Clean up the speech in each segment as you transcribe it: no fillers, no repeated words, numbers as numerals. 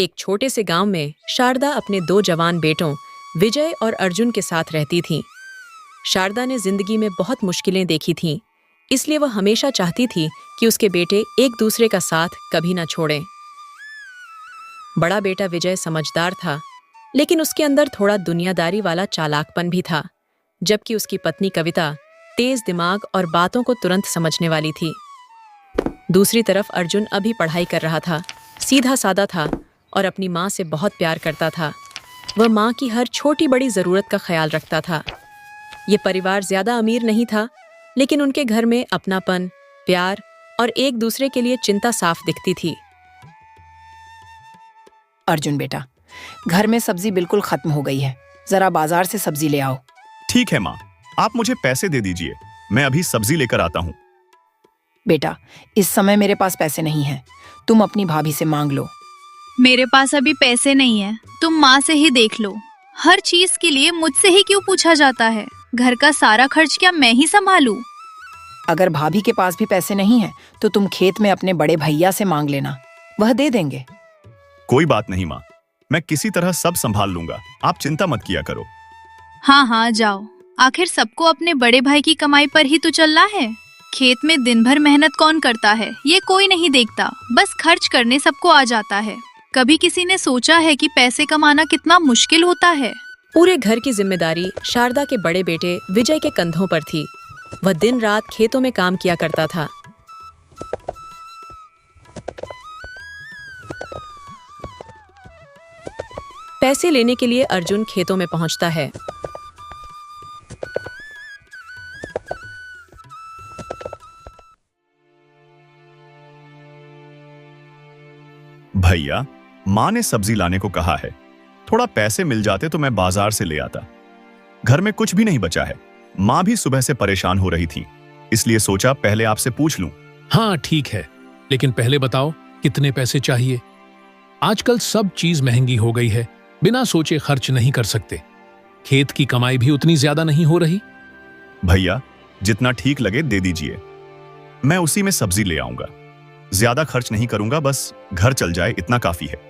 एक छोटे से गांव में शारदा अपने दो जवान बेटों विजय और अर्जुन के साथ रहती थी। शारदा ने जिंदगी में बहुत मुश्किलें देखी थीं, इसलिए वह हमेशा चाहती थी कि उसके बेटे एक दूसरे का साथ कभी न छोड़ें। बड़ा बेटा विजय समझदार था, लेकिन उसके अंदर थोड़ा दुनियादारी वाला चालाकपन भी था, जबकि उसकी पत्नी कविता तेज दिमाग और बातों को तुरंत समझने वाली थी। दूसरी तरफ अर्जुन अभी पढ़ाई कर रहा था, सीधा साधा था और अपनी माँ से बहुत प्यार करता था। वह माँ की हर छोटी बड़ी ज़रूरत का ख्याल रखता था। ये परिवार ज़्यादा अमीर नहीं था, लेकिन उनके घर में अपनापन, प्यार और एक दूसरे के लिए चिंता साफ दिखती थी। अर्जुन बेटा, घर में सब्जी बिल्कुल खत्म हो गई है, जरा बाजार से सब्जी ले आओ। ठीक है माँ, आप मुझे पैसे दे दीजिए, मैं अभी सब्जी लेकर आता हूँ। बेटा, इस समय मेरे पास पैसे नहीं हैं, तुम अपनी भाभी से मांग लो। मेरे पास अभी पैसे नहीं है, तुम माँ से ही देख लो। हर चीज के लिए मुझसे ही क्यों पूछा जाता है? घर का सारा खर्च क्या मैं ही संभालूं? अगर भाभी के पास भी पैसे नहीं हैं, तो तुम खेत में अपने बड़े भैया से मांग लेना, वह दे देंगे। कोई बात नहीं माँ, मैं किसी तरह सब संभाल लूंगा, आप चिंता मत किया करो। हाँ हाँ जाओ, आखिर सबको अपने बड़े भाई की कमाई पर ही तो चलना है। खेत में दिन भर मेहनत कौन करता है, ये कोई नहीं देखता, बस खर्च करने सबको आ जाता है। कभी किसी ने सोचा है कि पैसे कमाना कितना मुश्किल होता है? पूरे घर की जिम्मेदारी शारदा के बड़े बेटे विजय के कंधों पर थी। वह दिन रात खेतों में काम किया करता था। पैसे लेने के लिए अर्जुन खेतों में पहुंचता है। भैया, माँ ने सब्जी लाने को कहा है, थोड़ा पैसे मिल जाते तो मैं बाजार से ले आता। घर में कुछ भी नहीं बचा है। माँ भी सुबह से परेशान हो रही थी, इसलिए सोचा पहले आपसे पूछ लूं। हाँ ठीक है, लेकिन पहले बताओ कितने पैसे चाहिए? आजकल सब चीज महंगी हो गई है, बिना सोचे खर्च नहीं कर सकते। खेत की कमाई भी उतनी ज्यादा नहीं हो रही। भैया, जितना ठीक लगे दे दीजिए, मैं उसी में सब्जी ले आऊंगा। ज्यादा खर्च नहीं करूंगा, बस घर चल जाए इतना काफी है।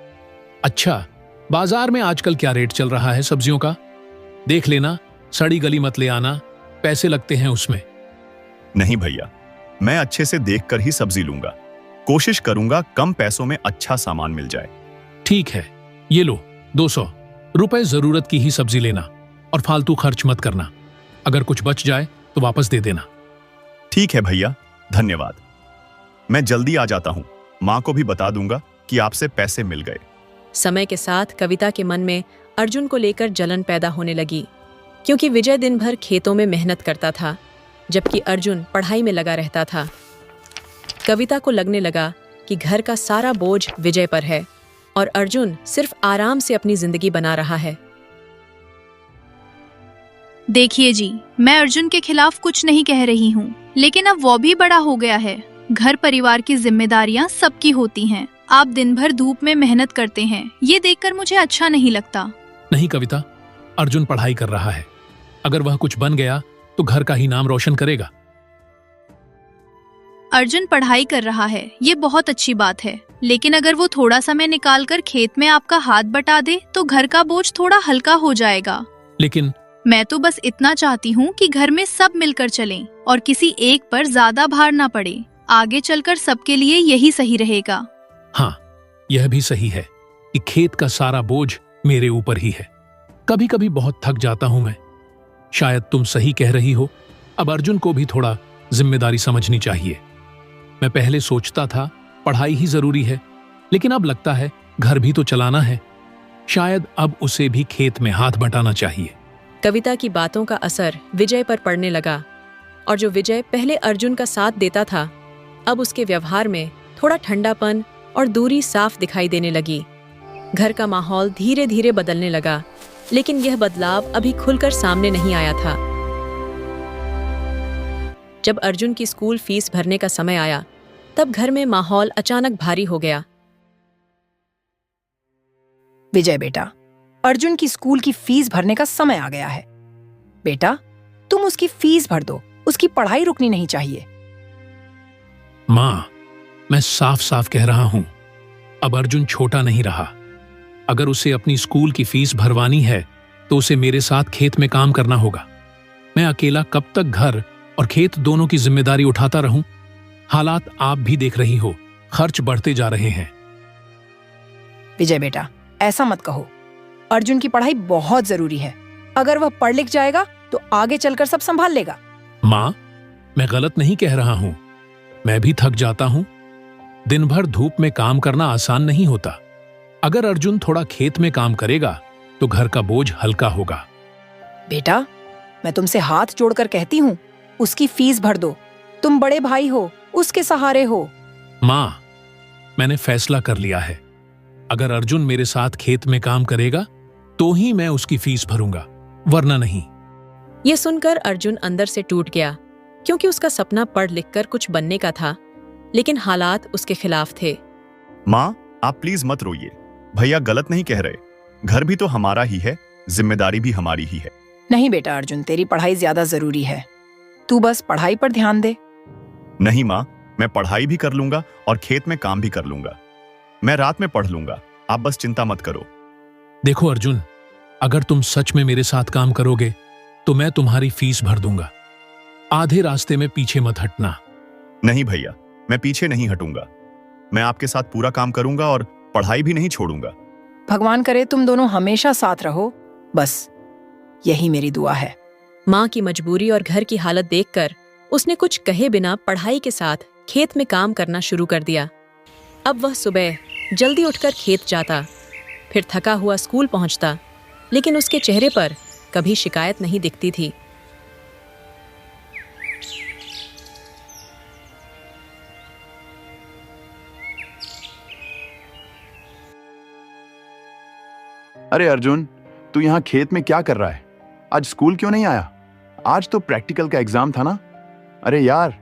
अच्छा, बाजार में आजकल क्या रेट चल रहा है सब्जियों का? देख लेना, सड़ी गली मत ले आना, पैसे लगते हैं उसमें। नहीं भैया, मैं अच्छे से देखकर ही सब्जी लूंगा। कोशिश करूंगा कम पैसों में अच्छा सामान मिल जाए। ठीक है, ये लो 200 रुपए, जरूरत की ही सब्जी लेना और फालतू खर्च मत करना। अगर कुछ बच जाए तो वापस दे देना। ठीक है भैया, धन्यवाद। मैं जल्दी आ जाता हूँ, माँ को भी बता दूंगा कि आपसे पैसे मिल गए। समय के साथ कविता के मन में अर्जुन को लेकर जलन पैदा होने लगी, क्योंकि विजय दिन भर खेतों में मेहनत करता था, जबकि अर्जुन पढ़ाई में लगा रहता था। कविता को लगने लगा कि घर का सारा बोझ विजय पर है और अर्जुन सिर्फ आराम से अपनी जिंदगी बना रहा है। देखिए जी, मैं अर्जुन के खिलाफ कुछ नहीं कह रही हूँ, लेकिन अब वो भी बड़ा हो गया है। घर परिवार की जिम्मेदारियाँ सबकी होती हैं। आप दिन भर धूप में मेहनत करते हैं, ये देखकर मुझे अच्छा नहीं लगता। नहीं कविता, अर्जुन पढ़ाई कर रहा है। अगर वह कुछ बन गया तो घर का ही नाम रोशन करेगा। अर्जुन पढ़ाई कर रहा है, ये बहुत अच्छी बात है, लेकिन अगर वो थोड़ा समय निकालकर खेत में आपका हाथ बटा दे तो घर का बोझ थोड़ा हल्का हो जाएगा। लेकिन मैं तो बस इतना चाहती हूँ कि घर में सब मिलकर चलें और किसी एक पर ज्यादा भार ना पड़े। आगे चलकर सबके लिए यही सही रहेगा। हाँ, यह भी सही है कि खेत का सारा बोझ मेरे ऊपर ही है। कभी कभी बहुत थक जाता हूं मैं। शायद तुम सही कह रही हो, अब अर्जुन को भी थोड़ा जिम्मेदारी समझनी चाहिए। मैं पहले सोचता था पढ़ाई ही जरूरी है, लेकिन अब लगता है घर भी तो चलाना है। शायद अब उसे भी खेत में हाथ बटाना चाहिए। कविता की बातों का असर विजय पर पड़ने लगा, और जो विजय पहले अर्जुन का साथ देता था, अब उसके व्यवहार में थोड़ा ठंडापन और दूरी साफ दिखाई देने लगी। घर का माहौल धीरे धीरे बदलने लगा, लेकिन यह बदलाव अभी खुलकर सामने नहीं आया था। जब अर्जुन की स्कूल फीस भरने का समय आया, तब घर में माहौल अचानक भारी हो गया। विजय बेटा, अर्जुन की स्कूल की फीस भरने का समय आ गया है। बेटा, तुम उसकी फीस भर दो, उसकी पढ़ाई रुकनी नहीं चाहिए। माँ, मैं साफ साफ कह रहा हूं, अब अर्जुन छोटा नहीं रहा। अगर उसे अपनी स्कूल की फीस भरवानी है तो उसे मेरे साथ खेत में काम करना होगा। मैं अकेला कब तक घर और खेत दोनों की जिम्मेदारी उठाता रहूं? हालात आप भी देख रही हो, खर्च बढ़ते जा रहे हैं। विजय बेटा, ऐसा मत कहो। अर्जुन की पढ़ाई बहुत जरूरी है। अगर वह पढ़ लिख जाएगा तो आगे चलकर सब संभाल लेगा। माँ, मैं गलत नहीं कह रहा हूं। मैं भी थक जाता हूं। दिन भर धूप में काम करना आसान नहीं होता। अगर अर्जुन थोड़ा खेत में काम करेगा तो घर का बोझ हल्का होगा। बेटा, मैं तुमसे हाथ जोड़कर कहती हूँ, उसकी फीस भर दो। तुम बड़े भाई हो, उसके सहारे हो। माँ, मैंने फैसला कर लिया है। अगर अर्जुन मेरे साथ खेत में काम करेगा तो ही मैं उसकी फीस भरूंगा, वरना नहीं। ये सुनकर अर्जुन अंदर से टूट गया, क्योंकि उसका सपना पढ़ लिखकर कुछ बनने का था, लेकिन हालात उसके खिलाफ थे। माँ, आप प्लीज मत रोइए। भैया गलत नहीं कह रहे। घर भी तो हमारा ही है, जिम्मेदारी भी हमारी ही है। नहीं बेटा अर्जुन, तेरी पढ़ाई ज्यादा जरूरी है। तू बस पढ़ाई पर ध्यान दे। नहीं माँ, मैं पढ़ाई भी कर लूंगा और खेत में काम भी कर लूंगा। मैं रात में पढ़ लूंगा, आप बस चिंता मत करो। देखो अर्जुन, अगर तुम सच में मेरे साथ काम करोगे तो मैं तुम्हारी फीस भर दूंगा। आधे रास्ते में पीछे मत हटना। नहीं भैया, मैं पीछे नहीं हटूंगा। मैं आपके साथ पूरा काम करूंगा और पढ़ाई भी नहीं छोड़ूंगा। भगवान करे तुम दोनों हमेशा साथ रहो, बस यही मेरी दुआ है। माँ की मजबूरी और घर की हालत देखकर उसने कुछ कहे बिना पढ़ाई के साथ खेत में काम करना शुरू कर दिया। अब वह सुबह जल्दी उठकर खेत जाता, फिर थका हुआ स्कूल पहुंचता, लेकिन उसके चेहरे पर कभी शिकायत नहीं दिखती थी। अरे अर्जुन, तू यहाँ खेत में क्या कर रहा है? आज स्कूल क्यों नहीं आया? आज तो प्रैक्टिकल का एग्जाम था ना। अरे यार।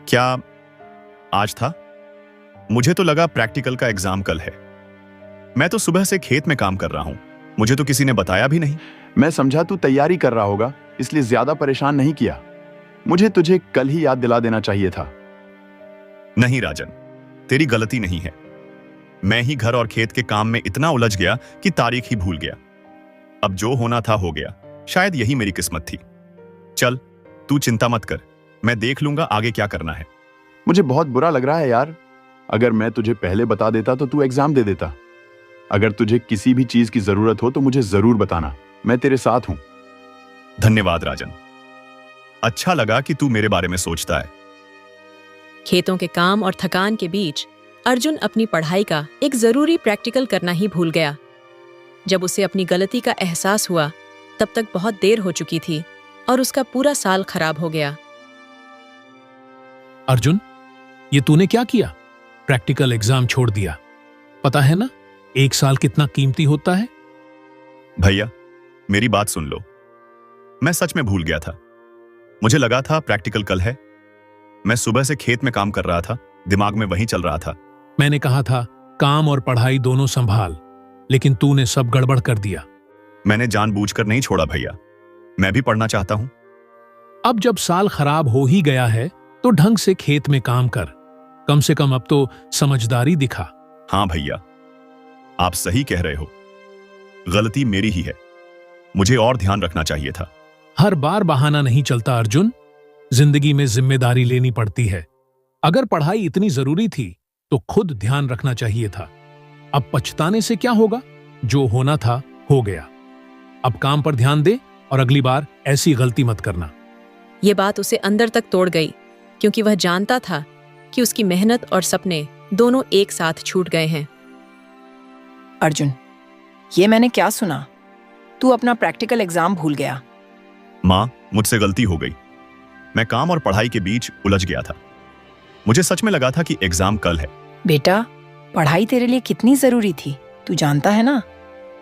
क्या आज था? मुझे तो लगा प्रैक्टिकल का एग्जाम कल है। मैं तो सुबह से खेत में काम कर रहा हूं, मुझे तो किसी ने बताया भी नहीं। मैं समझा तू तैयारी कर रहा होगा, इसलिए ज्यादा परेशान नहीं किया। मुझे तुझे कल ही याद दिला देना चाहिए था। नहीं राजन, तेरी गलती नहीं है। मैं ही घर और खेत के काम में इतना उलझ गया कि तारीख ही भूल गया। अब जो होना था हो गया, शायद यही मेरी किस्मत थी। चल, तू चिंता मत कर, मैं देख लूंगा आगे क्या करना है। मुझे बहुत बुरा लग रहा है यार। अगर मैं तुझे पहले बता देता तो तू एग्जाम दे देता। अगर तुझे किसी भी चीज की जरूरत हो तो मुझे जरूर बताना, मैं तेरे साथ हूं। धन्यवाद राजन, अच्छा लगा कि तू मेरे बारे में सोचता है। खेतों के काम और थकान के बीच अर्जुन अपनी पढ़ाई का एक जरूरी प्रैक्टिकल करना ही भूल गया। जब उसे अपनी गलती का एहसास हुआ, तब तक बहुत देर हो चुकी थी और उसका पूरा साल खराब हो गया। अर्जुन, ये तूने क्या किया? प्रैक्टिकल एग्जाम छोड़ दिया। पता है ना, एक साल कितना कीमती होता है। भैया, मेरी बात सुन लो। मैं सच में भूल गया था। मुझे लगा था प्रैक्टिकल कल है। मैं सुबह से खेत में काम कर रहा था, दिमाग में वही चल रहा था। मैंने कहा था काम और पढ़ाई दोनों संभाल, लेकिन तूने सब गड़बड़ कर दिया। मैंने जानबूझकर नहीं छोड़ा भैया, मैं भी पढ़ना चाहता हूं। अब जब साल खराब हो ही गया है तो ढंग से खेत में काम कर। कम से कम अब तो समझदारी दिखा। हाँ भैया, आप सही कह रहे हो। गलती मेरी ही है, मुझे और ध्यान रखना चाहिए था। हर बार बहाना नहीं चलता अर्जुन, जिंदगी में जिम्मेदारी लेनी पड़ती है। अगर पढ़ाई इतनी जरूरी थी तो खुद ध्यान रखना चाहिए था। अब पछताने से क्या होगा? जो होना था हो गया। अब काम पर ध्यान दे और अगली बार ऐसी गलती मत करना। ये बात उसे अंदर तक तोड़ गई, क्योंकि वह जानता था कि उसकी मेहनत और सपने दोनों एक साथ छूट गए हैं। अर्जुन, ये मैंने क्या सुना? तू अपना प्रैक्टिकल एग्जाम भूल गया। माँ, मुझसे गलती हो गई। मैं काम और पढ़ाई के बीच उलझ गया था। मुझे सच में लगा था कि एग्जाम कल है। बेटा, पढ़ाई तेरे लिए कितनी जरूरी थी, तू जानता है ना।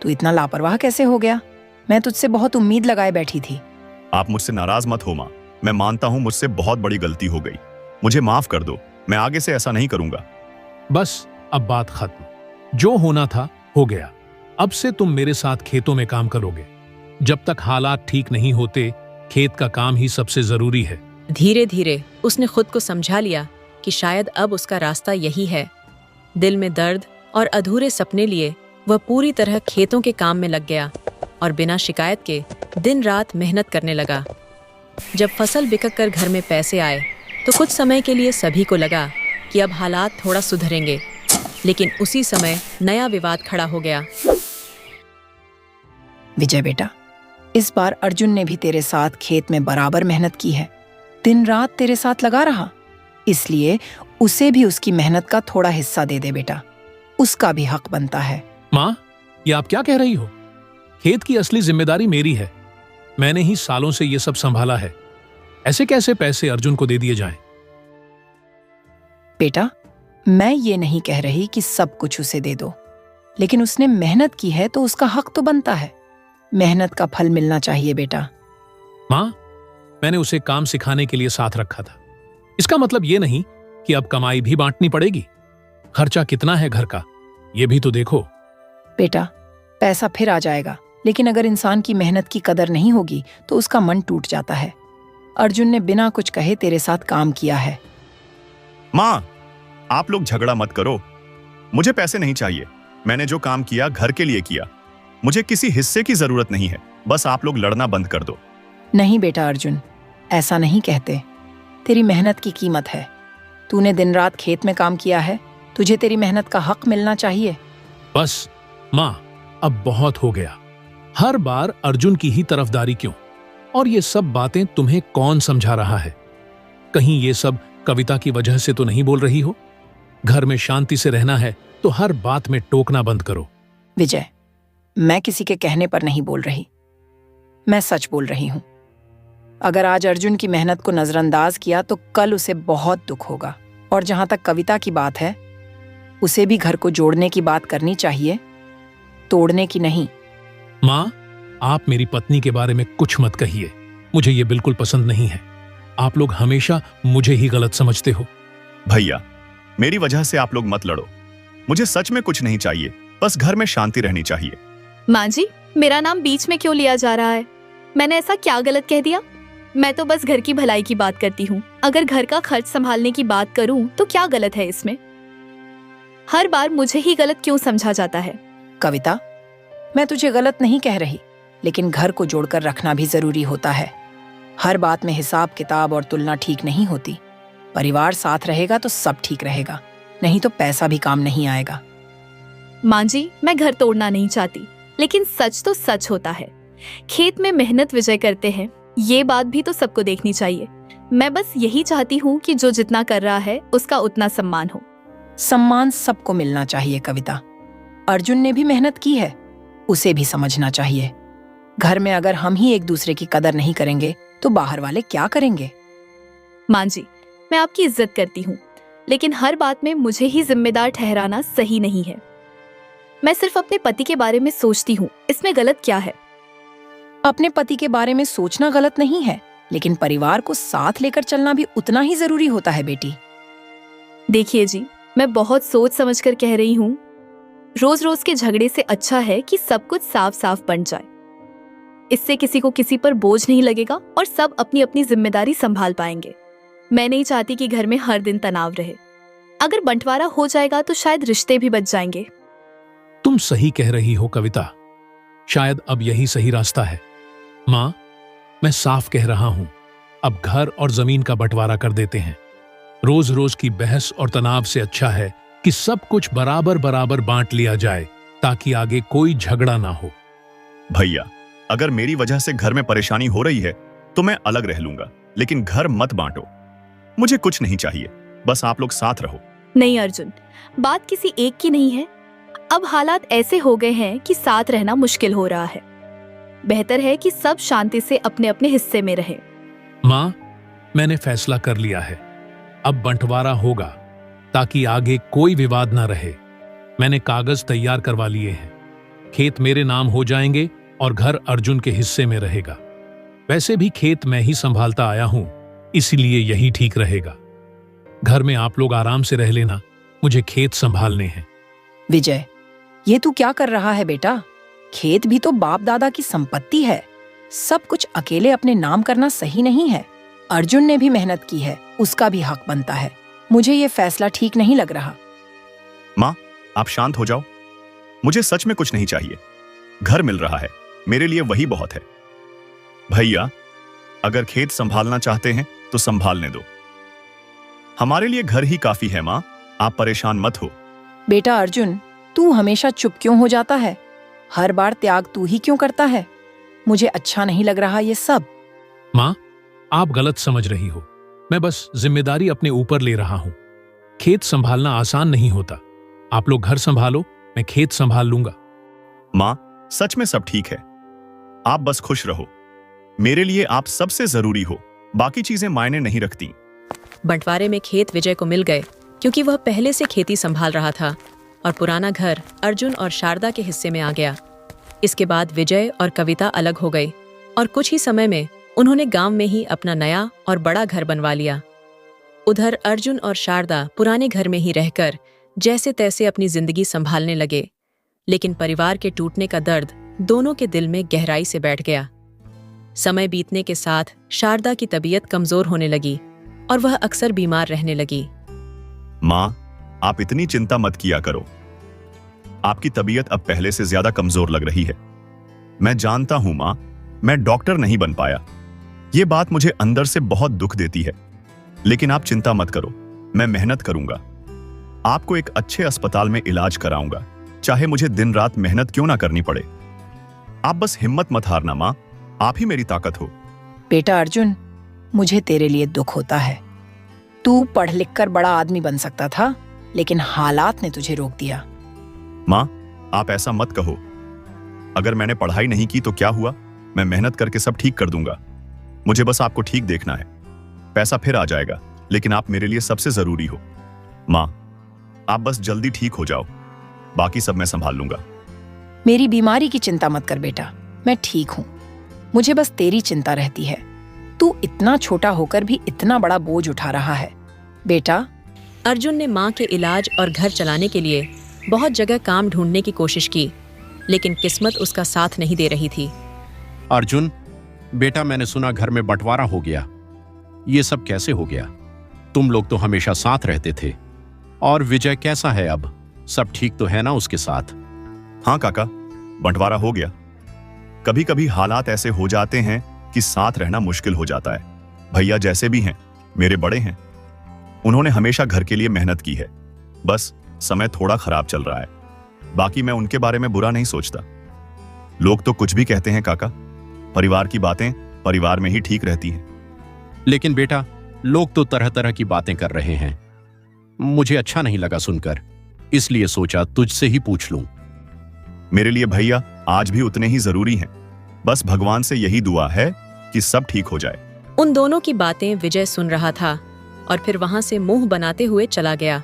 तू इतना लापरवाह कैसे हो गया? मैं तुझसे बहुत उम्मीद लगाए बैठी थी। आप मुझसे नाराज मत हो माँ, मैं मानता हूँ मुझसे बहुत बड़ी गलती हो गई। मुझे माफ कर दो, मैं आगे से ऐसा नहीं करूंगा। बस अब बात खत्म। जो होना था हो गया। अब से तुम मेरे साथ खेतों में काम करोगे। जब तक हालात ठीक नहीं होते, खेत का काम ही सबसे जरूरी है। धीरे धीरे उसने खुद को समझा लिया कि शायद अब उसका रास्ता यही है। दिल में दर्द और अधूरे सपने लिए वह पूरी तरह खेतों के काम में लग गया और बिना शिकायत के दिन रात मेहनत करने लगा। जब फसल बिककर कर घर में पैसे आए तो कुछ समय के लिए सभी को लगा कि अब हालात थोड़ा सुधरेंगे, लेकिन उसी समय नया विवाद खड़ा हो गया। विजय बेटा, इस बार अर्जुन ने भी तेरे साथ खेत में बराबर मेहनत की है, दिन रात तेरे साथ लगा रहा, इसलिए उसे भी उसकी मेहनत का थोड़ा हिस्सा दे दे बेटा, उसका भी हक बनता है। माँ, ये आप क्या कह रही हो? खेत की असली जिम्मेदारी मेरी है। मैंने ही सालों से ये सब संभाला है। ऐसे कैसे पैसे अर्जुन को दे दिए जाएं? बेटा, मैं ये नहीं कह रही कि सब कुछ उसे दे दो, लेकिन उसने मेहनत की है तो उसका हक तो बनता है। मेहनत का फल मिलना चाहिए बेटा। माँ, मैंने उसे काम सिखाने के लिए साथ रखा था। इसका मतलब ये नहीं कि अब कमाई भी बांटनी पड़ेगी। खर्चा कितना है घर का, ये भी तो देखो। बेटा, पैसा फिर आ जाएगा, लेकिन अगर इंसान की मेहनत की कदर नहीं होगी तो उसका मन टूट जाता है। अर्जुन ने बिना कुछ कहे तेरे साथ काम किया है। माँ, आप लोग झगड़ा मत करो। मुझे पैसे नहीं चाहिए। मैंने जो काम किया घर के लिए किया। मुझे किसी हिस्से की जरूरत नहीं है। बस आप लोग लड़ना बंद कर दो। नहीं बेटा अर्जुन, ऐसा नहीं कहते। तेरी मेहनत की कीमत है। तूने दिन रात खेत में काम किया है, तुझे तेरी मेहनत का हक मिलना चाहिए। बस माँ, अब बहुत हो गया। हर बार अर्जुन की ही तरफदारी क्यों? और ये सब बातें तुम्हें कौन समझा रहा है? कहीं ये सब कविता की वजह से तो नहीं बोल रही हो? घर में शांति से रहना है तो हर बात में टोकना बंद करो। विजय, मैं किसी के कहने पर नहीं बोल रही, मैं सच बोल रही हूं। अगर आज अर्जुन की मेहनत को नजरअंदाज किया तो कल उसे बहुत दुख होगा। और जहां तक कविता की बात है, उसे भी घर को जोड़ने की बात करनी चाहिए, तोड़ने की नहीं। माँ, आप मेरी पत्नी के बारे में कुछ मत कहिए। मुझे ये बिल्कुल पसंद नहीं है। आप लोग हमेशा मुझे ही गलत समझते हो। भैया, मेरी वजह से आप लोग मत लड़ो। मुझे सच में कुछ नहीं चाहिए, बस घर में शांति रहनी चाहिए। माँ जी, मेरा नाम बीच में क्यों लिया जा रहा है? मैंने ऐसा क्या गलत कह दिया? मैं तो बस घर की भलाई की बात करती हूँ। अगर घर का खर्च संभालने की बात करूँ तो क्या गलत है इसमें? हर बार मुझे ही गलत क्यों समझा जाता है? कविता, मैं तुझे गलत नहीं कह रही, लेकिन घर को जोड़कर रखना भी जरूरी होता है। हर बात में हिसाब किताब और तुलना ठीक नहीं होती। परिवार साथ रहेगा तो सब ठीक रहेगा, नहीं तो पैसा भी काम नहीं आएगा। माँ जी, मैं घर तोड़ना नहीं चाहती, लेकिन सच तो सच होता है। खेत में मेहनत विजय करते हैं, ये बात भी तो सबको देखनी चाहिए। मैं बस यही चाहती हूँ कि जो जितना कर रहा है उसका उतना सम्मान हो। सम्मान सबको मिलना चाहिए कविता। अर्जुन ने भी मेहनत की है, उसे भी समझना चाहिए। घर में अगर हम ही एक दूसरे की कदर नहीं करेंगे तो बाहर वाले क्या करेंगे? माँ जी, मैं आपकी इज्जत करती हूँ, लेकिन हर बात में मुझे ही जिम्मेदार ठहराना सही नहीं है। मैं सिर्फ अपने पति के बारे में सोचती हूँ, इसमें गलत क्या है? अपने पति के बारे में सोचना गलत नहीं है, लेकिन परिवार को साथ लेकर चलना भी उतना ही जरूरी होता है बेटी। देखिए जी, मैं बहुत सोच समझ कर कह रही हूँ। रोज रोज के झगड़े से अच्छा है कि सब कुछ साफ साफ बन जाए। इससे किसी को किसी पर बोझ नहीं लगेगा और सब अपनी अपनी जिम्मेदारी संभाल पाएंगे। मैं नहीं चाहती कि घर में हर दिन तनाव रहे। अगर बंटवारा हो जाएगा तो शायद रिश्ते भी बच जाएंगे। तुम सही कह रही हो कविता, शायद अब यही सही रास्ता है। माँ, मैं साफ कह रहा हूं, अब घर और जमीन का बंटवारा कर देते हैं। रोज रोज की बहस और तनाव से अच्छा है कि सब कुछ बराबर बराबर बांट लिया जाए, ताकि आगे कोई झगड़ा ना हो। भैया, अगर मेरी वजह से घर में परेशानी हो रही है तो मैं अलग रह लूंगा, लेकिन घर मत बांटो। मुझे कुछ नहीं चाहिए, बस आप लोग साथ रहो। नहीं अर्जुन, बात किसी एक की नहीं है। अब हालात ऐसे हो गए हैं कि साथ रहना मुश्किल हो रहा है। बेहतर है कि सब शांति से अपने अपने हिस्से में रहें। माँ, मैंने फैसला कर लिया है, अब बंटवारा होगा ताकि आगे कोई विवाद ना रहे। मैंने कागज तैयार करवा लिए हैं। खेत मेरे नाम हो जाएंगे और घर अर्जुन के हिस्से में रहेगा। वैसे भी खेत मैं ही संभालता आया हूं, इसीलिए यही ठीक रहेगा। घर में आप लोग आराम से रह लेना, मुझे खेत संभालने हैं। विजय, ये तू क्या कर रहा है बेटा? खेत भी तो बाप दादा की संपत्ति है। सब कुछ अकेले अपने नाम करना सही नहीं है। अर्जुन ने भी मेहनत की है, उसका भी हक बनता है। मुझे ये फैसला ठीक नहीं लग रहा। माँ, आप शांत हो जाओ। मुझे सच में कुछ नहीं चाहिए। घर मिल रहा है, मेरे लिए वही बहुत है। भैया, अगर खेत संभालना चाहते हैं तो संभालने दो। हमारे लिए घर ही काफी है माँ, आप परेशान मत हो। बेटा अर्जुन, तू हमेशा चुप क्यों हो जाता है? हर बार त्याग तू ही क्यों करता है? मुझे अच्छा नहीं लग रहा ये सब। माँ, आप गलत समझ रही हो। मैं बस जिम्मेदारी अपने ऊपर ले रहा हूं। खेत संभालना आसान नहीं होता। आप लोग घर संभालो, मैं खेत संभाल लूंगा। माँ, सच में सब ठीक है, आप बस खुश रहो। मेरे लिए आप सबसे जरूरी हो, बाकी चीजें मायने नहीं रखती। बंटवारे में खेत विजय को मिल गए क्योंकि वह पहले से खेती संभाल रहा था और पुराना घर अर्जुन और शारदा के हिस्से में आ गया। इसके बाद विजय और कविता अलग हो गई और कुछ ही समय में उन्होंने गांव में ही अपना नया और बड़ा घर बनवा लिया। उधर अर्जुन और शारदा पुराने घर में ही रहकर जैसे तैसे अपनी जिंदगी संभालने लगे, लेकिन परिवार के टूटने का दर्द दोनों के दिल में गहराई से बैठ गया। समय बीतने के साथ शारदा की तबीयत कमजोर होने लगी और वह अक्सर बीमार रहने लगी। माँ, आप इतनी चिंता मत किया करो। आपकी तबीयत अब पहले से ज्यादा कमजोर लग रही है। मैं जानता हूं माँ, मैं डॉक्टर नहीं बन पाया। ये बात मुझे अंदर से बहुत दुख देती है, लेकिन आप चिंता मत करो, मैं मेहनत करूंगा। आपको एक अच्छे अस्पताल में इलाज कराऊंगा, चाहे मुझे दिन रात मेहनत क्यों ना करनी पड़े। आप बस हिम्मत मत हारना माँ, आप ही मेरी ताकत हो। बेटा अर्जुन, मुझे तेरे लिए दुख होता है। तू पढ़ लिख कर बड़ा आदमी बन सकता था, लेकिन हालात ने तुझे रोक दिया। माँ, आप ऐसा मत कहो। अगर मैंने पढ़ाई नहीं की तो क्या हुआ, मैं मेहनत करके सब ठीक कर दूंगा। मुझे बस आपको ठीक देखना है, पैसा फिर आ जाएगा, लेकिन आप मेरे लिए सबसे जरूरी हो। माँ, आप बस जल्दी ठीक हो जाओ, बाकी सब मैं संभाल लूंगा। मेरी बीमारी की चिंता मत कर बेटा, मैं ठीक हूँ। मुझे बस तेरी चिंता रहती है। तू इतना छोटा होकर भी इतना बड़ा बोझ उठा रहा है। बेटा, अर्जुन ने माँ के इलाज और घर चलाने के लिए बहुत जगह काम ढूंढने की कोशिश की, लेकिन किस्मत उसका साथ नहीं दे रही थी। अर्जुन बेटा, मैंने सुना घर में बंटवारा हो गया। ये सब कैसे हो गया? तुम लोग तो हमेशा साथ रहते थे। और विजय कैसा है अब? सब ठीक तो है ना उसके साथ? हाँ काका, बंटवारा हो गया। कभी कभी हालात ऐसे हो जाते हैं कि साथ रहना मुश्किल हो जाता है। भैया जैसे भी हैं, मेरे बड़े हैं। उन्होंने हमेशा घर के लिए मेहनत की है। बस समय थोड़ा खराब चल रहा है। बाकी मैं उनके बारे में बुरा नहीं सोचता। लोग तो कुछ भी कहते हैं काका, परिवार की बातें परिवार में ही ठीक रहती हैं। लेकिन बेटा, लोग तो तरह तरह की बातें कर रहे हैं। मुझे अच्छा नहीं लगा सुनकर, इसलिए सोचा तुझसे ही पूछ लूं। मेरे लिए भैया आज भी उतने ही जरूरी हैं। बस भगवान से यही दुआ है कि सब ठीक हो जाए। उन दोनों की बातें विजय सुन रहा था और फिर वहां से मुंह बनाते हुए चला गया।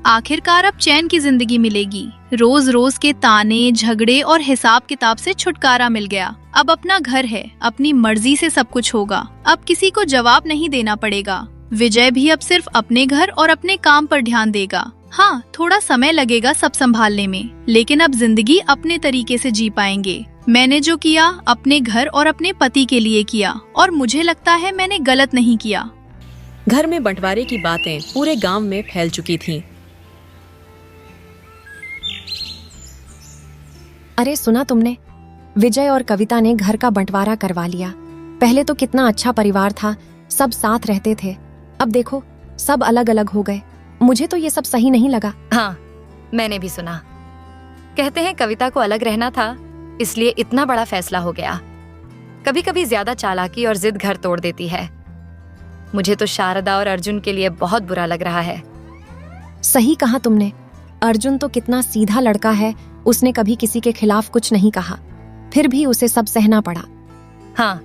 आखिरकार अब चैन की जिंदगी मिलेगी। रोज रोज के ताने, झगड़े और हिसाब किताब से छुटकारा मिल गया। अब अपना घर है, अपनी मर्जी से सब कुछ होगा। अब किसी को जवाब नहीं देना पड़ेगा। विजय भी अब सिर्फ अपने घर और अपने काम पर ध्यान देगा। हाँ, थोड़ा समय लगेगा सब संभालने में, लेकिन अब जिंदगी अपने तरीके से जी पाएंगे। मैंने जो किया अपने घर और अपने पति के लिए किया, और मुझे लगता है मैंने गलत नहीं किया। घर में बंटवारे की बातें पूरे गांव में फैल चुकी थीं। अरे सुना तुमने? विजय और कविता ने घर का बंटवारा करवा लिया। पहले तो कितना अच्छा परिवार था, सब साथ रहते थे। अब देखो सब अलग अलग हो गए। मुझे तो ये सब सही नहीं लगा। हाँ, मैंने भी सुना। कहते हैं कविता को अलग रहना था, इसलिए इतना बड़ा फैसला हो गया। कभी कभी ज्यादा चालाकी और जिद घर तोड़ देती है। मुझे तो शारदा और अर्जुन के लिए बहुत बुरा लग रहा है। सही कहा तुमने। अर्जुन तो कितना सीधा लड़का है, उसने कभी किसी के खिलाफ कुछ नहीं कहा, फिर भी उसे सब सहना पड़ा। हाँ,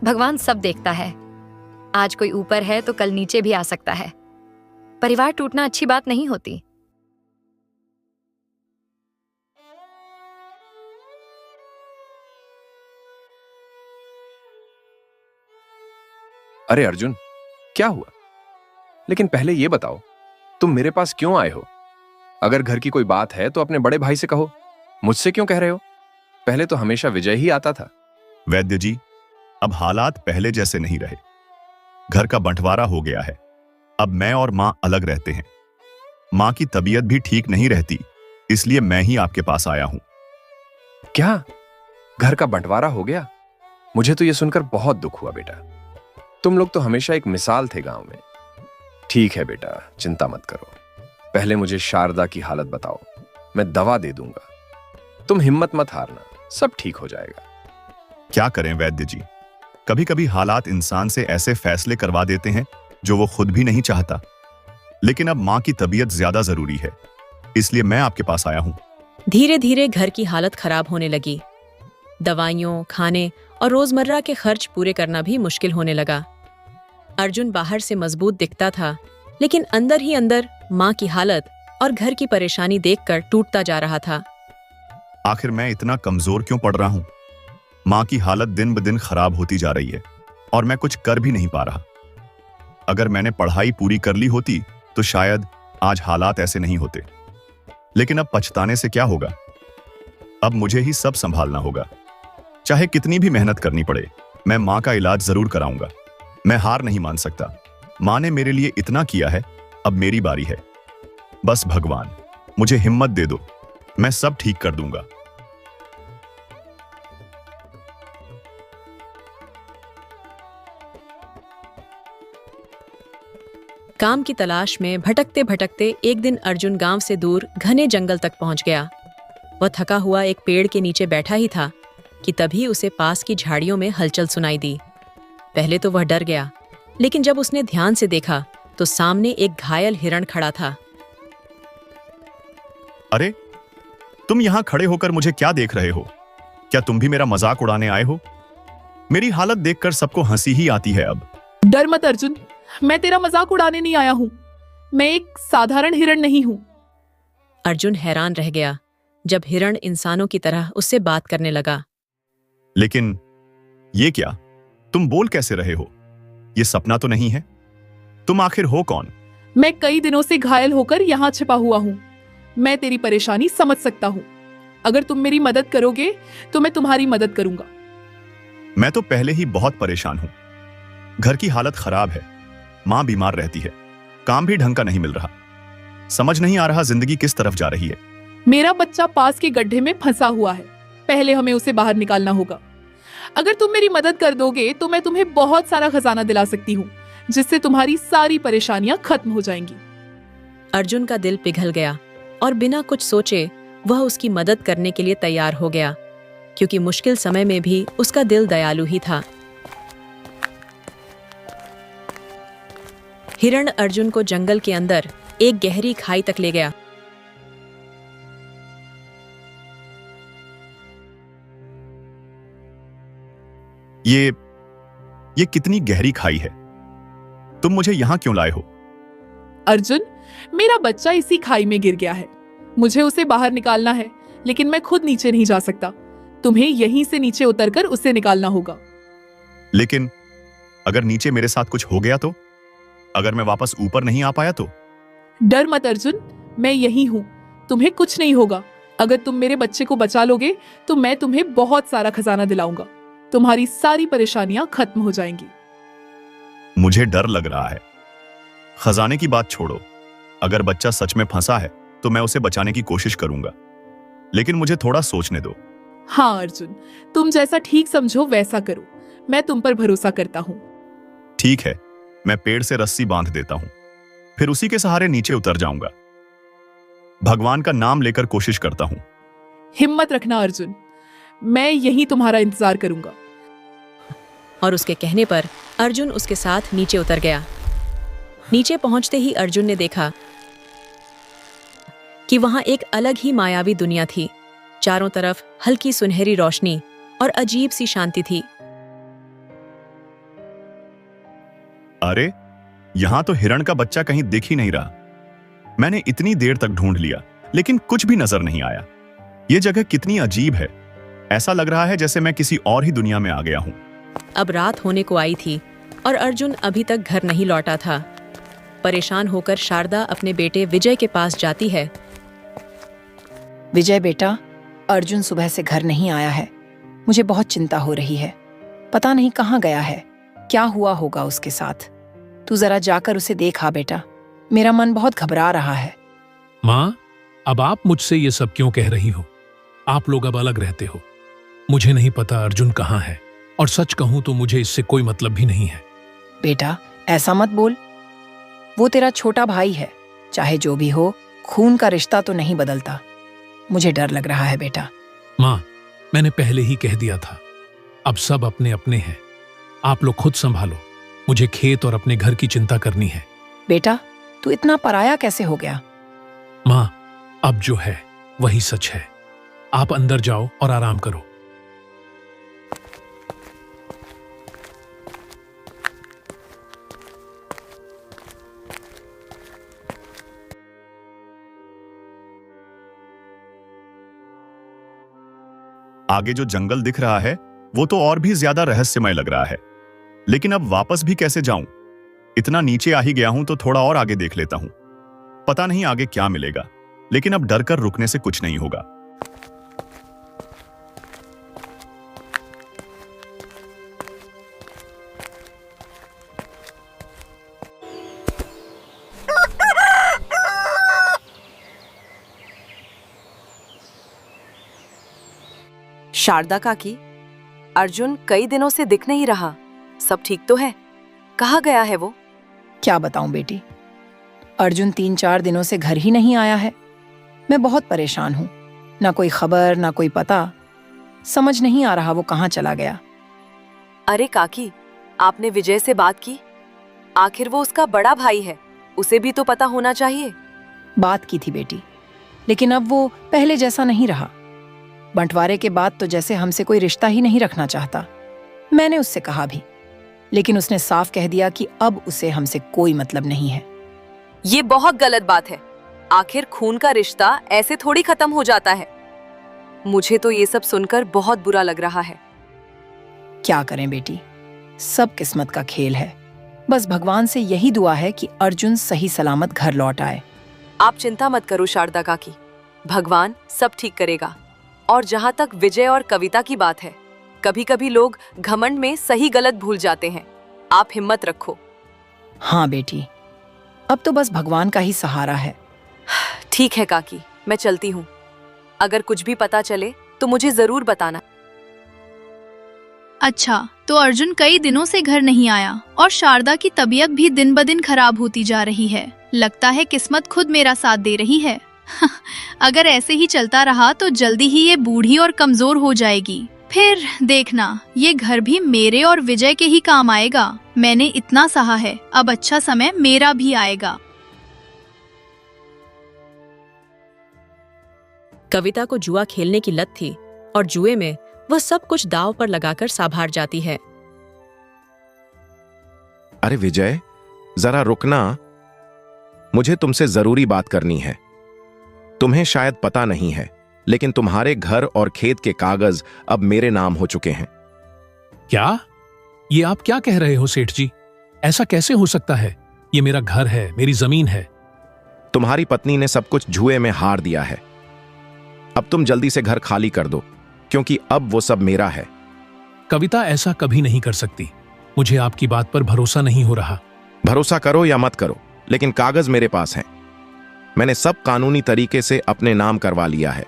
भगवान सब देखता है। आज कोई ऊपर है तो कल नीचे भी आ सकता है। परिवार टूटना अच्छी बात नहीं होती। अरे अर्जुन, क्या हुआ? लेकिन पहले ये बताओ, तुम मेरे पास क्यों आए हो? अगर घर की कोई बात है तो अपने बड़े भाई से कहो, मुझसे क्यों कह रहे हो? पहले तो हमेशा विजय ही आता था। वैद्य जी, अब हालात पहले जैसे नहीं रहे। घर का बंटवारा हो गया है। अब मैं और माँ अलग रहते हैं। माँ की तबीयत भी ठीक नहीं रहती, इसलिए मैं ही आपके पास आया हूं। क्या घर का बंटवारा हो गया? मुझे तो यह सुनकर बहुत दुख हुआ बेटा। तुम लोग तो हमेशा एक मिसाल थे गांव में। ठीक है बेटा, चिंता मत करो। पहले मुझे शारदा की हालत बताओ, मैं दवा दे दूंगा। तुम हिम्मत मत हारना, सब ठीक हो जाएगा। क्या करें वैद्य जी, कभी कभी हालात इंसान से ऐसे फैसले करवा देते हैं जो वो खुद भी नहीं चाहता। लेकिन अब माँ की तबीयत ज्यादा जरूरी है, इसलिए मैं आपके पास आया हूं। धीरे धीरे घर की हालत खराब होने लगी। दवाइयों, खाने और रोजमर्रा के खर्च पूरे करना भी मुश्किल होने लगा। अर्जुन बाहर से मजबूत दिखता था, लेकिन अंदर ही अंदर माँ की हालत और घर की परेशानी देखकर टूटता जा रहा था। आखिर मैं इतना कमजोर क्यों पड़ रहा हूं? माँ की हालत दिन ब दिन खराब होती जा रही है और मैं कुछ कर भी नहीं पा रहा। अगर मैंने पढ़ाई पूरी कर ली होती तो शायद आज हालात ऐसे नहीं होते। लेकिन अब पछताने से क्या होगा? अब मुझे ही सब संभालना होगा। चाहे कितनी भी मेहनत करनी पड़े, मैं माँ का इलाज जरूर कराऊंगा। मैं हार नहीं मान सकता। माँ ने मेरे लिए इतना किया है, अब मेरी बारी है। बस भगवान मुझे हिम्मत दे दो, मैं सब ठीक कर दूंगा। काम की तलाश में भटकते भटकते एक दिन अर्जुन गांव से दूर घने जंगल तक पहुंच गया। वह थका हुआ एक पेड़ के नीचे बैठा ही था कि तभी उसे पास की झाड़ियों में हलचल सुनाई दी। पहले तो वह डर गया, लेकिन जब उसने ध्यान से देखा तो सामने एक घायल हिरण खड़ा था। अरे, तुम यहां खड़े होकर मुझे क्या देख रहे हो? क्या तुम भी मेरा मजाक उड़ाने आए हो? मेरी हालत देखकर सबको हंसी ही आती है अब। डर मत अर्जुन, मैं तेरा मजाक उड़ाने नहीं आया हूं। मैं एक साधारण हिरण नहीं हूं। अर्जुन हैरान रह गया जब हिरण इंसानों की तरह उससे बात करने लगा। लेकिन ये क्या? तुम बोल कैसे रहे हो? ये सपना तो नहीं है? तुम आखिर हो कौन? मैं कई दिनों से घायल होकर यहाँ छिपा हुआ हूँ। मैं तेरी परेशानी समझ सकता हूँ। अगर तुम मेरी मदद करोगे तो मैं तुम्हारी मदद करूंगा। मैं तो पहले ही बहुत परेशान हूं। घर की हालत खराब है, माँ बीमार रहती है, काम भी ढंग का नहीं मिल रहा। समझ नहीं आ रहा जिंदगी किस तरफ जा रही है। मेरा बच्चा पास के गड्ढे में फंसा हुआ है। पहले हमें उसे बाहर निकालना होगा। अगर तुम मेरी मदद कर दोगे तो मैं तुम्हें बहुत सारा खजाना दिला सकती हूँ, जिससे तुम्हारी सारी परेशानियां खत्म हो जाएंगी। अर्जुन का दिल पिघल गया और बिना कुछ सोचे वह उसकी मदद करने के लिए तैयार हो गया, क्योंकि मुश्किल समय में भी उसका दिल दयालु ही था। हिरण अर्जुन को जंगल के अंदर एक गहरी खाई तक ले गया। ये कितनी गहरी खाई है? तुम मुझे यहां क्यों लाए हो? अर्जुन, मेरा बच्चा इसी खाई में गिर गया है। मुझे उसे बाहर निकालना है, लेकिन मैं खुद नीचे नहीं जा सकता। तुम्हें यहीं से नीचे उतरकर उसे निकालना होगा। लेकिन अगर नीचे मेरे साथ कुछ हो गया तो? अगर मैं वापस ऊपर नहीं आ पाया तो? डर मत अर्जुन, मैं यहीं हूँ। तुम्हें कुछ नहीं होगा। अगर तुम मेरे बच्चे को बचा लोगे तो मैं तुम्हें बहुत सारा खजाना दिलाऊंगा। तुम्हारी सारी परेशानियां खत्म हो जाएंगी। मुझे डर लग रहा है। खजाने की बात छोड़ो, अगर बच्चा सच में फंसा है तो मैं उसे बचाने की कोशिश करूंगा, लेकिन मुझे थोड़ा सोचने दो। हाँ अर्जुन, तुम जैसा ठीक समझो वैसा करो। मैं तुम पर भरोसा करता हूँ। ठीक है, मैं पेड़ से रस्सी बांध देता हूं, फिर उसी के सहारे नीचे उतर जाऊंगा। भगवान का नाम लेकर कोशिश करता हूं। हिम्मत रखना अर्जुन, मैं यहीं तुम्हारा इंतजार करूंगा। और उसके कहने पर अर्जुन उसके साथ नीचे उतर गया। नीचे पहुंचते ही अर्जुन ने देखा कि वहां एक अलग ही मायावी दुनिया थी। चारों तरफ हल्की सुनहरी रोशनी और अजीब सी शांति थी। अरे, यहां तो हिरण का बच्चा कहीं दिख ही नहीं रहा। मैंने इतनी देर तक ढूंढ लिया, लेकिन कुछ भी नजर नहीं आया। यह जगह कितनी अजीब है। ऐसा लग रहा है जैसे मैं किसी और ही दुनिया में आ गया हूं। अब रात होने को आई थी और अर्जुन अभी तक घर नहीं लौटा था। परेशान होकर शारदा अपने बेटे विजय के पास जाती है। विजय बेटा, अर्जुन सुबह से घर नहीं आया है। मुझे बहुत चिंता हो रही है। पता नहीं कहाँ गया है, क्या हुआ होगा उसके साथ। तू जरा जाकर उसे देखा बेटा, मेरा मन बहुत घबरा रहा है। माँ, अब आप मुझसे ये सब क्यों कह रही हो? आप लोग अब अलग रहते हो। मुझे नहीं पता अर्जुन कहाँ है, और सच कहूं तो मुझे इससे कोई मतलब भी नहीं है। बेटा ऐसा मत बोल, वो तेरा छोटा भाई है। चाहे जो भी हो, खून का रिश्ता तो नहीं बदलता। मुझे डर लग रहा है बेटा। माँ, मैंने पहले ही कह दिया था, अब सब अपने अपने हैं। आप लोग खुद संभालो, मुझे खेत और अपने घर की चिंता करनी है। बेटा तू इतना पराया कैसे हो गया? माँ, अब जो है वही सच है। आप अंदर जाओ और आराम करो। आगे जो जंगल दिख रहा है वो तो और भी ज्यादा रहस्यमय लग रहा है, लेकिन अब वापस भी कैसे जाऊं? इतना नीचे आ ही गया हूं तो थोड़ा और आगे देख लेता हूं। पता नहीं आगे क्या मिलेगा, लेकिन अब डर कर रुकने से कुछ नहीं होगा। शारदा काकी, अर्जुन कई दिनों से दिख नहीं रहा। सब ठीक तो है? कहाँ गया है वो? क्या बताऊं बेटी, अर्जुन 3-4 दिनों से घर ही नहीं आया है। मैं बहुत परेशान हूं, ना कोई खबर ना कोई पता। समझ नहीं आ रहा वो कहाँ चला गया। अरे काकी, आपने विजय से बात की? आखिर वो उसका बड़ा भाई है, उसे भी तो पता होना चाहिए। बात की थी बेटी, लेकिन अब वो पहले जैसा नहीं रहा। बंटवारे के बाद तो जैसे हमसे कोई रिश्ता ही नहीं रखना चाहता। मैंने उससे कहा भी, लेकिन उसने साफ कह दिया कि अब उसे हमसे कोई मतलब नहीं है। ये बहुत गलत बात है। आखिर खून का रिश्ता ऐसे थोड़ी खत्म हो जाता है। मुझे तो ये सब सुनकर बहुत बुरा लग रहा है। क्या करें बेटी, सब किस्मत का खेल है। बस भगवान से यही दुआ है कि अर्जुन सही सलामत घर लौट आए। आप चिंता मत करो शारदा काकी, भगवान सब ठीक करेगा। और जहाँ तक विजय और कविता की बात है, कभी कभी लोग घमंड में सही गलत भूल जाते हैं। आप हिम्मत रखो। हाँ बेटी, अब तो बस भगवान का ही सहारा है। ठीक है काकी, मैं चलती हूँ। अगर कुछ भी पता चले तो मुझे जरूर बताना। अच्छा, तो अर्जुन कई दिनों से घर नहीं आया और शारदा की तबीयत भी दिन ब दिन खराब होती जा रही है। लगता है किस्मत खुद मेरा साथ दे रही है। अगर ऐसे ही चलता रहा तो जल्दी ही ये बूढ़ी और कमजोर हो जाएगी। फिर देखना, ये घर भी मेरे और विजय के ही काम आएगा। मैंने इतना सहा है, अब अच्छा समय मेरा भी आएगा। कविता को जुआ खेलने की लत थी और जुए में वह सब कुछ दांव पर लगाकर साभार जाती है। अरे विजय, जरा रुकना, मुझे तुमसे जरूरी बात करनी है। तुम्हें शायद पता नहीं है, लेकिन तुम्हारे घर और खेत के कागज अब मेरे नाम हो चुके हैं। क्या? ये आप क्या कह रहे हो सेठ जी? ऐसा कैसे हो सकता है? ये मेरा घर है, मेरी जमीन है। तुम्हारी पत्नी ने सब कुछ जुए में हार दिया है। अब तुम जल्दी से घर खाली कर दो, क्योंकि अब वो सब मेरा है। कविता ऐसा कभी नहीं कर सकती। मुझे आपकी बात पर भरोसा नहीं हो रहा। भरोसा करो या मत करो, लेकिन कागज मेरे पास हैं। मैंने सब कानूनी तरीके से अपने नाम करवा लिया है।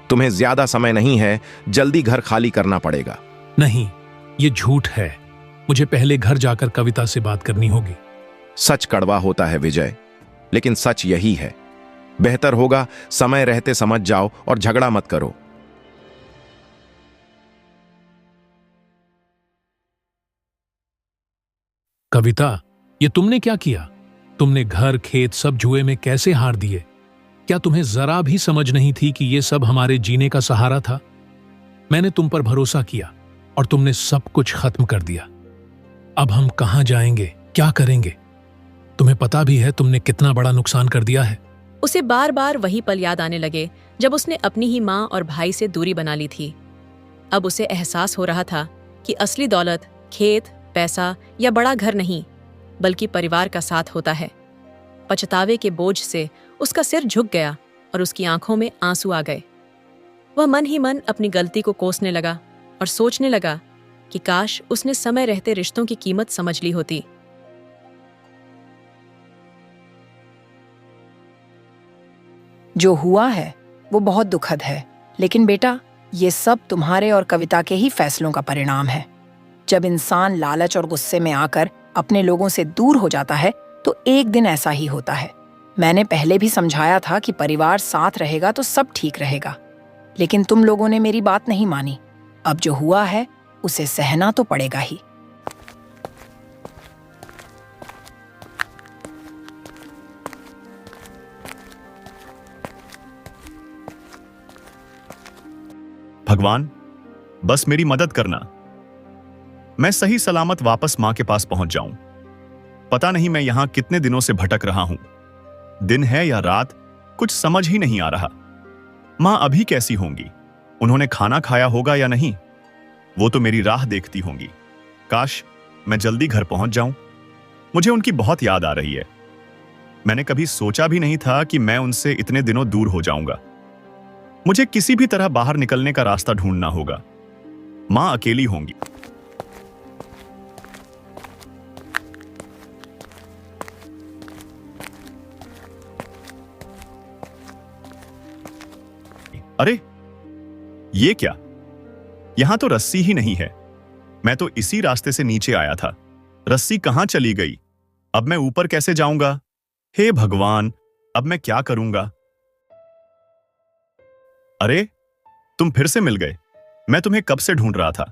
तुम्हें ज्यादा समय नहीं है, जल्दी घर खाली करना पड़ेगा। नहीं, ये झूठ है। मुझे पहले घर जाकर कविता से बात करनी होगी। सच कड़वा होता है विजय, लेकिन सच यही है। बेहतर होगा समय रहते समझ जाओ और झगड़ा मत करो। कविता, ये तुमने क्या किया? तुमने घर खेत सब जुए में कैसे हार दिए? क्या तुम्हें जरा भी समझ नहीं थी कि ये सब हमारे जीने का सहारा था? मैंने तुम पर भरोसा किया और तुमने सब कुछ खत्म कर दिया। अब हम कहां जाएंगे, क्या करेंगे? तुम्हें पता भी है तुमने कितना बड़ा नुकसान कर दिया है। उसे बार बार वही पल याद आने लगे जब उसने अपनी ही माँ और भाई से दूरी बना ली थी। अब उसे एहसास हो रहा था कि असली दौलत खेत, पैसा या बड़ा घर नहीं, बल्कि परिवार का साथ होता है। पछतावे के बोझ से उसका सिर झुक गया और उसकी आंखों में आंसू आ गए। वह मन ही मन अपनी गलती को कोसने लगा और सोचने लगा कि काश उसने समय रहते रिश्तों की कीमत समझ ली होती। जो हुआ है वो बहुत दुखद है, लेकिन बेटा ये सब तुम्हारे और कविता के ही फैसलों का परिणाम है। जब इंसान लालच और गुस्से में आकर अपने लोगों से दूर हो जाता है तो एक दिन ऐसा ही होता है। मैंने पहले भी समझाया था कि परिवार साथ रहेगा तो सब ठीक रहेगा, लेकिन तुम लोगों ने मेरी बात नहीं मानी। अब जो हुआ है उसे सहना तो पड़ेगा ही। भगवान, बस मेरी मदद करना। मैं सही सलामत वापस मां के पास पहुंच जाऊं। पता नहीं मैं यहां कितने दिनों से भटक रहा हूं। दिन है या रात, कुछ समझ ही नहीं आ रहा। मां अभी कैसी होंगी? उन्होंने खाना खाया होगा या नहीं? वो तो मेरी राह देखती होंगी। काश मैं जल्दी घर पहुंच जाऊं। मुझे उनकी बहुत याद आ रही है। मैंने कभी सोचा भी नहीं था कि मैं उनसे इतने दिनों दूर हो जाऊंगा। मुझे किसी भी तरह बाहर निकलने का रास्ता ढूंढना होगा। मां अकेली होंगी। अरे ये क्या? यहां तो रस्सी ही नहीं है। मैं तो इसी रास्ते से नीचे आया था। रस्सी कहां चली गई? अब मैं ऊपर कैसे जाऊंगा? हे भगवान, अब मैं क्या करूंगा? अरे, तुम फिर से मिल गए। मैं तुम्हें कब से ढूंढ रहा था।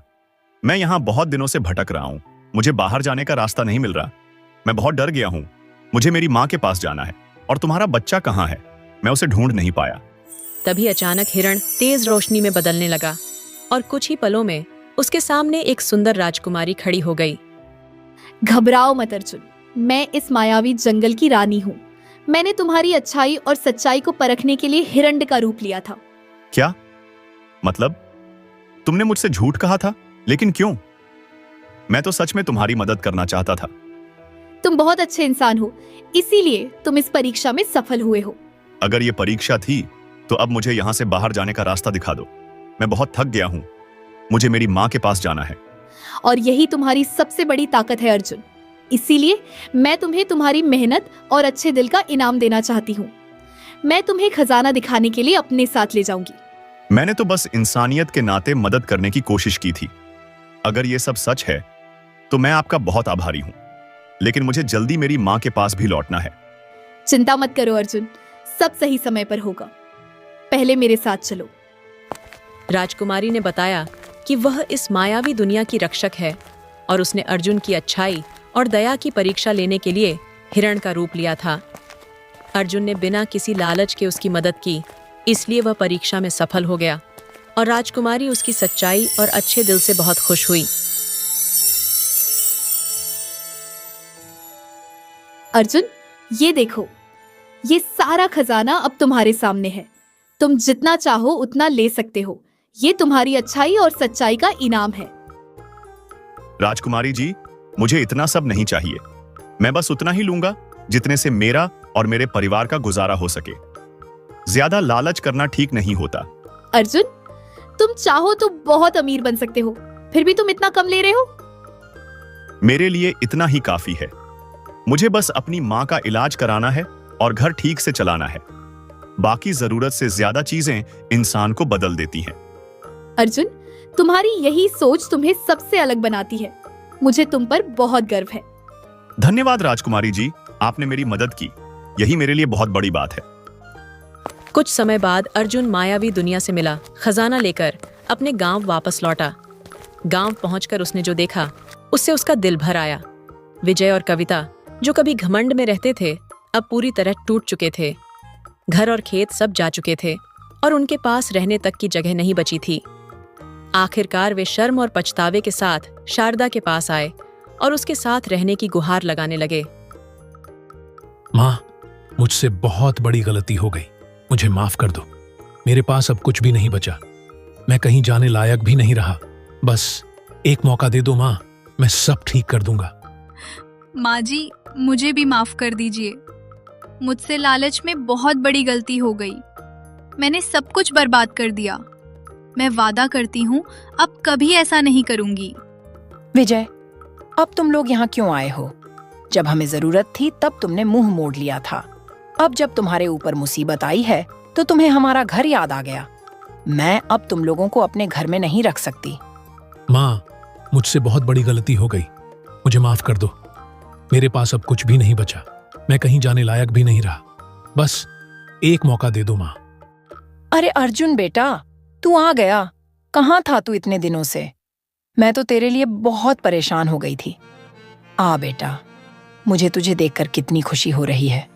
मैं यहां बहुत दिनों से भटक रहा हूं। मुझे बाहर जाने का रास्ता नहीं मिल रहा। मैं बहुत डर गया हूं। मुझे मेरी मां के पास जाना है। और तुम्हारा बच्चा कहां है? मैं उसे ढूंढ नहीं पाया। तभी अचानक हिरण तेज रोशनी में बदलने लगा और कुछ ही पलों में उसके सामने एक सुंदर राजकुमारी खड़ी हो गई। घबराओ मत अर्जुन, मैं इस मायावी जंगल की रानी हूँ। मैंने तुम्हारी अच्छाई और सच्चाई को परखने के लिए हिरण्य का रूप लिया था। क्या मतलब? तुमने मुझसे झूठ कहा था, लेकिन क्यों? मैं तो सच में तुम्हारी मदद करना चाहता था। तुम बहुत अच्छे इंसान हो, इसीलिए तुम इस परीक्षा में सफल हुए हो। अगर ये परीक्षा थी तो अब मुझे यहां से बाहर जाने का रास्ता दिखा दो। मैं बहुत थक गया हूं। मुझे मेरी मां के पास जाना है। और यही तुम्हारी सबसे बड़ी ताकत है अर्जुन। इसीलिए मैं तुम्हें तुम्हारी मेहनत और अच्छे दिल का इनाम देना चाहती हूँ। मैं तुम्हें खजाना दिखाने के लिए अपने साथ ले जाऊंगी। मैंने तो बस इंसानियत के नाते मदद करने की कोशिश की थी। अगर ये सब सच है तो मैं आपका बहुत आभारी हूं, लेकिन मुझे जल्दी मेरी मां के पास भी लौटना है। चिंता मत करो अर्जुन, सब सही समय पर होगा। पहले मेरे साथ चलो। राजकुमारी ने बताया कि वह इस मायावी दुनिया की रक्षक है और उसने अर्जुन की अच्छाई और दया की परीक्षा लेने के लिए हिरण का रूप लिया था। अर्जुन ने बिना किसी लालच के उसकी मदद की, इसलिए वह परीक्षा में सफल हो गया और राजकुमारी उसकी सच्चाई और अच्छे दिल से बहुत खुश हुई। अर्जुन, ये देखो, ये सारा खजाना अब तुम्हारे सामने है। तुम जितना चाहो उतना ले सकते हो। ये तुम्हारी अच्छाई और सच्चाई का इनाम है। राजकुमारी जी, मुझे इतना सब नहीं चाहिए। मैं बस उतना ही लूंगा जितने से मेरा और मेरे परिवार का गुजारा हो सके। ज्यादा लालच करना ठीक नहीं होता। अर्जुन, तुम चाहो तो बहुत अमीर बन सकते हो, फिर भी तुम इतना कम ले रहे हो। मेरे लिए इतना ही काफी है। मुझे बस अपनी मां का इलाज कराना है और घर ठीक से चलाना है। बाकी जरूरत से ज्यादा चीजें इंसान को बदल देती हैं। अर्जुन, तुम्हारी यही सोच तुम्हें सबसे अलग बनाती है। मुझे तुम पर बहुत गर्व है। धन्यवाद राजकुमारी जी, आपने मेरी मदद की। यही मेरे लिए बहुत बड़ी बात है। कुछ समय बाद अर्जुन मायावी दुनिया से मिला, खजाना लेकर अपने गांव वापस लौटा। गांव पहुंचकर उसने जो देखा उससे उसका दिल भर आया। विजय और कविता, जो कभी घमंड में रहते थे, अब पूरी तरह टूट चुके थे। घर और खेत सब जा चुके थे और उनके पास रहने तक की जगह नहीं बची थी। आखिरकार वे शर्म और पछतावे के साथ शारदा के पास आए और उसके साथ रहने की गुहार लगाने लगे। मां, मुझसे बहुत बड़ी गलती हो गई। मुझे माफ कर दो। मेरे पास अब कुछ भी नहीं बचा। मैं कहीं जाने लायक भी नहीं रहा। बस एक मौका दे दो मां, मैं सब ठीक कर दूंगा। माँ जी, मुझे भी माफ कर दीजिए। मुझसे लालच में बहुत बड़ी गलती हो गई। मैंने सब कुछ बर्बाद कर दिया। मैं वादा करती हूँ अब कभी ऐसा नहीं करूंगी। विजय, अब तुम लोग यहाँ क्यों आए हो? जब हमें जरूरत थी तब तुमने मुंह मोड़ लिया था। अब जब तुम्हारे ऊपर मुसीबत आई है तो तुम्हें हमारा घर याद आ गया। मैं अब तुम लोगों को अपने घर में नहीं रख सकती। माँ, मुझसे बहुत बड़ी गलती हो गई, मुझे माफ कर दो। मेरे पास अब कुछ भी नहीं बचा, मैं कहीं जाने लायक भी नहीं रहा। बस एक मौका दे दो माँ। अरे अर्जुन बेटा, तू आ गया। कहाँ था तू इतने दिनों से? मैं तो तेरे लिए बहुत परेशान हो गई थी। आ बेटा, मुझे तुझे देखकर कितनी खुशी हो रही है।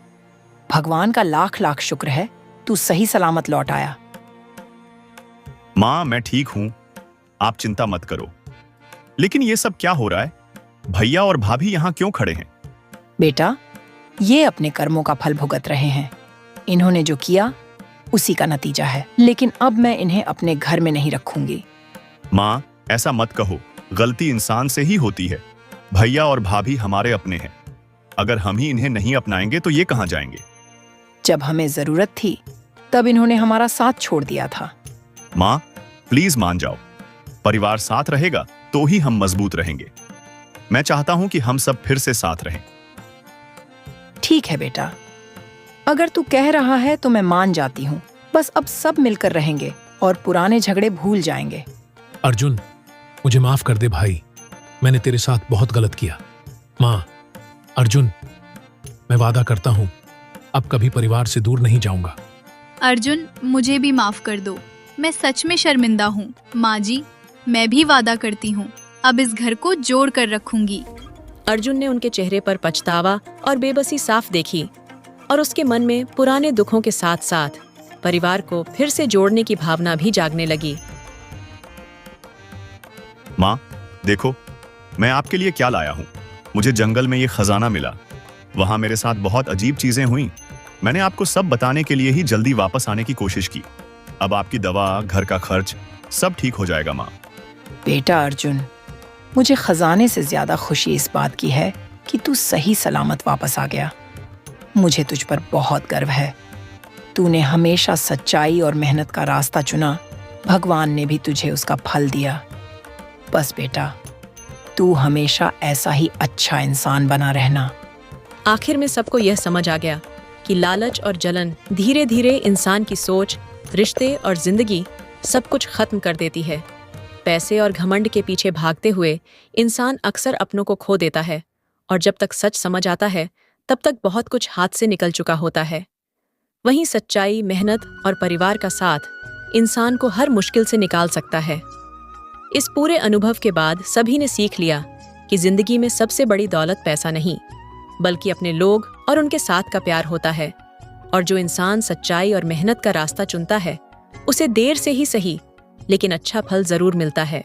भगवान का लाख लाख शुक्र है तू सही सलामत लौट आया। माँ, मैं ठीक हूं, आप चिंता मत करो। लेकिन ये सब क्या हो रहा है? भैया और भाभी यहाँ क्यों खड़े हैं? बेटा, ये अपने कर्मों का फल भुगत रहे हैं। इन्होंने जो किया उसी का नतीजा है। लेकिन अब मैं इन्हें अपने घर में नहीं रखूंगी। माँ, ऐसा मत कहो, गलती इंसान से ही होती है। भैया और भाभी हमारे अपने हैं। अगर हम ही इन्हें नहीं अपनाएंगे तो ये कहाँ जाएंगे? जब हमें जरूरत थी तब इन्होंने हमारा साथ छोड़ दिया था। माँ, प्लीज मान जाओ। परिवार साथ रहेगा तो ही हम मजबूत रहेंगे। मैं चाहता हूं कि हम सब फिर से साथ रहें। ठीक है बेटा, अगर तू कह रहा है तो मैं मान जाती हूँ। बस अब सब मिलकर रहेंगे और पुराने झगड़े भूल जाएंगे। अर्जुन, मुझे माफ कर दे भाई, मैंने तेरे साथ बहुत गलत किया। माँ, अर्जुन, मैं वादा करता हूँ अब कभी परिवार से दूर नहीं जाऊंगा। अर्जुन, मुझे भी माफ कर दो, मैं सच में शर्मिंदा हूँ। माँ जी, मैं भी वादा करती हूँ अब इस घर को जोड़ कर रखूंगी। अर्जुन ने उनके चेहरे पर पछतावा और बेबसी साफ देखी और उसके मन में पुराने दुखों के साथ साथ परिवार को फिर से जोड़ने की भावना भी जागने लगी। माँ, देखो, मैं आपके लिए क्या लाया हूँ। मुझे जंगल में ये खजाना मिला। वहां मेरे साथ बहुत अजीब चीजें हुई। मैंने आपको सब बताने के लिए ही जल्दी वापस आने की कोशिश की। अब आपकी दवा, घर का खर्च सब ठीक हो जाएगा माँ। बेटा अर्जुन, मुझे खजाने से ज्यादा खुशी इस बात की है कि तू सही सलामत वापस आ गया। मुझे तुझ पर बहुत गर्व है। तूने हमेशा सच्चाई और मेहनत का रास्ता चुना। भगवान ने भी तुझे उसका फल दिया। बस बेटा, तू हमेशा ऐसा ही अच्छा इंसान बना रहना। आखिर में सबको यह समझ आ गया कि लालच और जलन धीरे धीरे इंसान की सोच, रिश्ते और जिंदगी सब कुछ खत्म कर देती है। पैसे और घमंड के पीछे भागते हुए इंसान अक्सर अपनों को खो देता है और जब तक सच समझ आता है तब तक बहुत कुछ हाथ से निकल चुका होता है। वहीं सच्चाई, मेहनत और परिवार का साथ इंसान को हर मुश्किल से निकाल सकता है। इस पूरे अनुभव के बाद सभी ने सीख लिया कि जिंदगी में सबसे बड़ी दौलत पैसा नहीं, बल्कि अपने लोग और उनके साथ का प्यार होता है। और जो इंसान सच्चाई और मेहनत का रास्ता चुनता है, उसे देर से ही सही लेकिन अच्छा फल जरूर मिलता है।